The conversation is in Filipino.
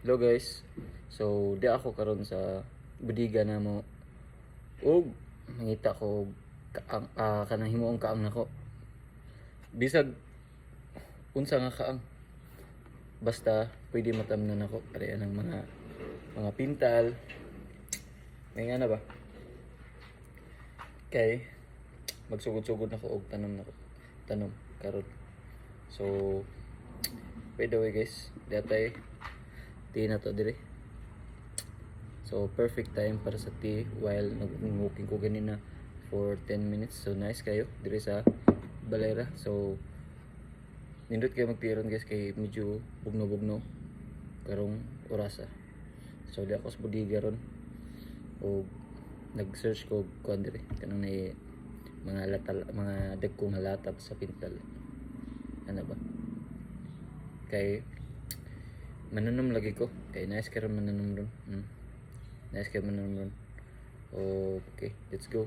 Hello guys. So, di ako karon sa budiga na mo ug mangita ko kaang kanang himuong kaang nako. Bisag unsa nga kaang basta pwede matamnan ako pareha ng mga pintal. May nga na ba? Kay magsugod-sugod nako og tanom nako. Tanom karon. So, by the way guys, datay tea na to dire. So perfect time para sa tea while nag-walking ko ganina for 10 minutes. So nice kayo dire sa Balera. So nindot kayo magtiron guys kay medyo bugno-bugno karong orasa. So di ako sa budiga ron o nag-search ko kuan dire kanang nay mga latal mga dagkong halatap sa pintal. Ano ba? Kay mananom lagi ko kay nice karon mananom ron. Nice kayo mananom ron. Okay, let's go.